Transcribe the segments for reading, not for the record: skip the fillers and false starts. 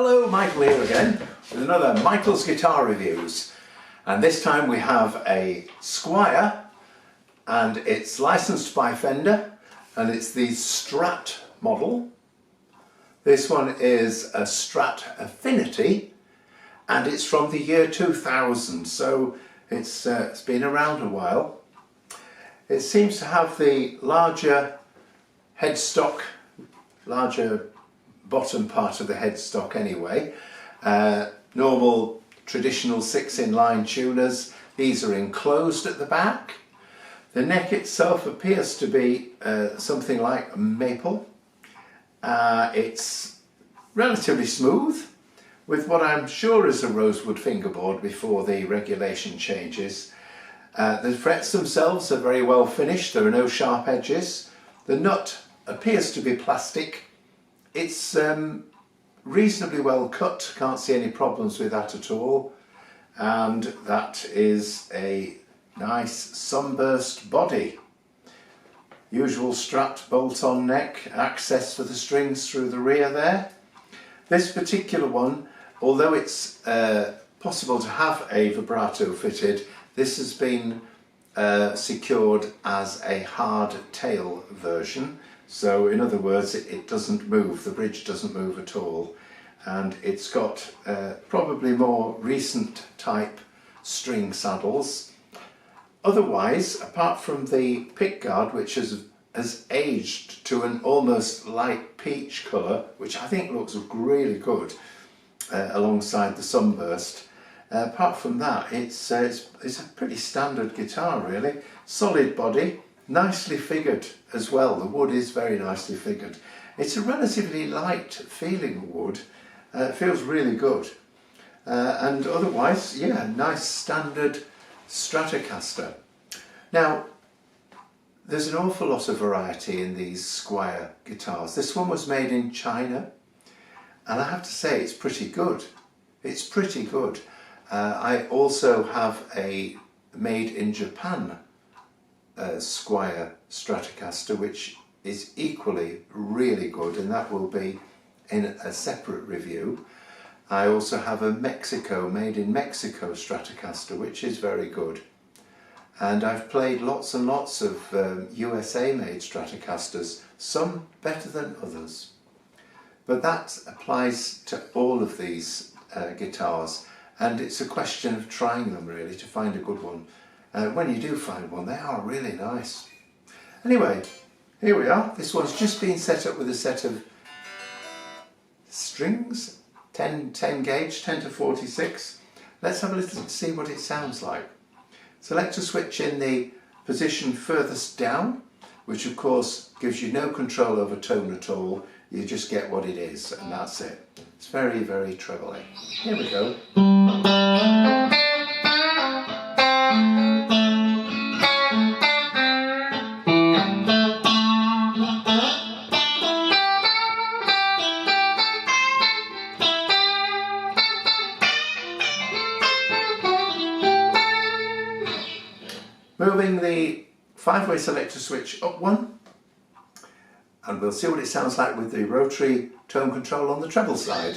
Hello, Michael here again with another Michael's Guitar Reviews, and this time we have a Squier and it's licensed by Fender and it's the Strat model. This one is a Strat Affinity and it's from the year 2000, so it's been around a while. It seems to have the larger headstock, larger bottom part of the headstock anyway. Normal traditional 6-in-line tuners. These are enclosed at the back. The neck itself appears to be something like maple. It's relatively smooth with what I'm sure is a rosewood fingerboard before the regulation changes. The frets themselves are very well finished. There are no sharp edges. The nut appears to be plastic. It's reasonably well cut, can't see any problems with that at all, and that is a nice sunburst body. Usual Strat bolt-on neck, access for the strings through the rear there. This particular one, although it's possible to have a vibrato fitted, this has been secured as a hard tail version. So in other words, it doesn't move, the bridge doesn't move at all, and it's got probably more recent type string saddles. Otherwise, apart from the pickguard, which has aged to an almost light peach colour, which I think looks really good alongside the sunburst, apart from that it's a pretty standard guitar really. Solid body, nicely figured as well. The wood is very nicely figured. It's a relatively light feeling wood. It feels really good. And otherwise, yeah, nice standard Stratocaster. Now, there's an awful lot of variety in these Squier guitars. This one was made in China, and I have to say it's pretty good. It's pretty good. I also have a made in Japan Squier Stratocaster, which is equally really good, and that will be in a separate review. I also have a made in Mexico Stratocaster, which is very good. And I've played lots and lots of USA made Stratocasters, some better than others. But that applies to all of these guitars, and it's a question of trying them really to find a good one. When you do find one, they are really nice. Anyway, here we are. This one's just been set up with a set of strings, 10 gauge, 10 to 46. Let's have a listen to see what it sounds like. Select a switch in the position furthest down, which of course gives you no control over tone at all. You just get what it is, and that's it. It's very, very trebly. Here we go. Moving the 5-way selector switch up one, and we'll see what it sounds like with the rotary tone control on the treble side.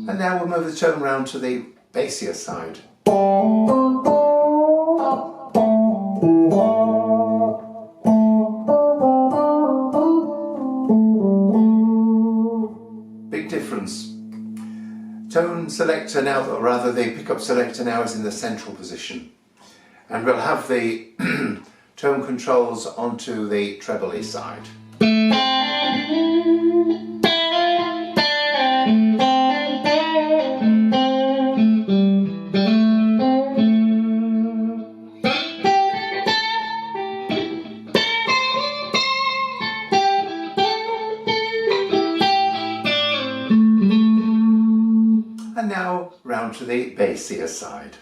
And now we'll move the tone round to the bassier side. Big difference. Tone selector now, or rather the pickup selector now is in the central position. And we'll have the tone controls onto the treble side. And now round to the bassier side.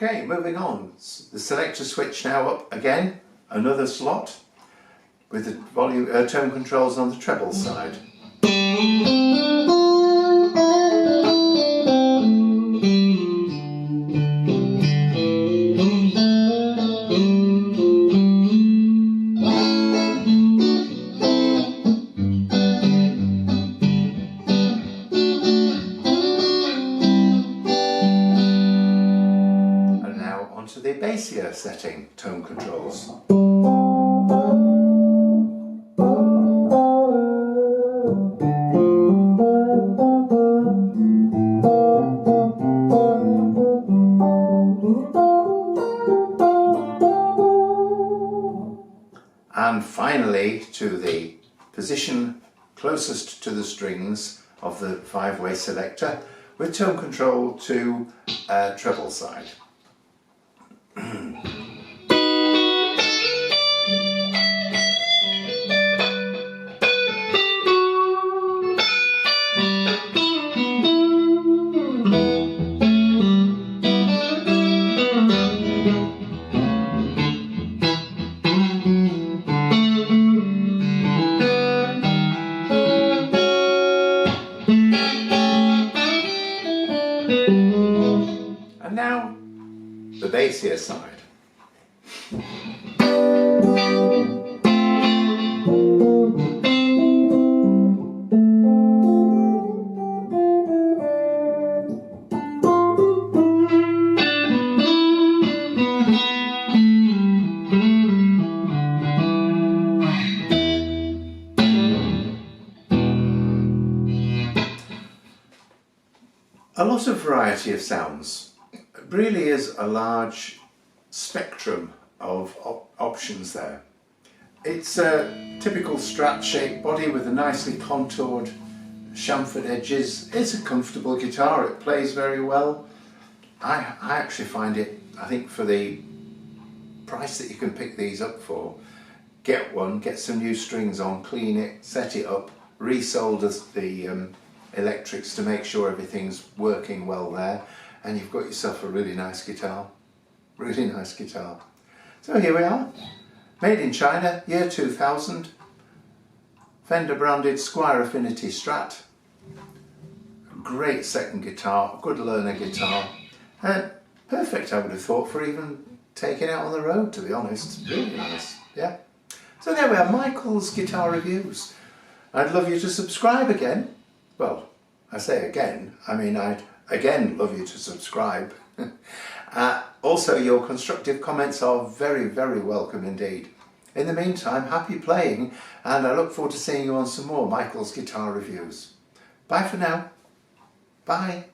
Okay, moving on. The selector switch now up again, another slot with the volume tone controls on the treble side. And now onto the bassier setting tone controls. And finally to the position closest to the strings of the 5-way selector with tone control to treble side. And now the bassier side. A lot of variety of sounds. It really is a large spectrum of options there. It's a typical Strat shaped body with a nicely contoured chamfered edges. It's a comfortable guitar, it plays very well. I actually find it, I think for the price that you can pick these up for, get one, get some new strings on, clean it, set it up, resolder the electrics to make sure everything's working well there, and you've got yourself a really nice guitar. Really nice guitar. So here we are, made in China, year 2000, Fender branded Squier Affinity Strat. Great second guitar, good learner guitar, and perfect I would have thought for even taking it on the road, to be honest. Really nice, yeah. So there we are, Michael's Guitar Reviews. I'd love you to subscribe again. Well, I say again, I mean I'd again love you to subscribe. Also, your constructive comments are very, very welcome indeed. In the meantime, happy playing, and I look forward to seeing you on some more Michael's Guitar Reviews. Bye for now. Bye.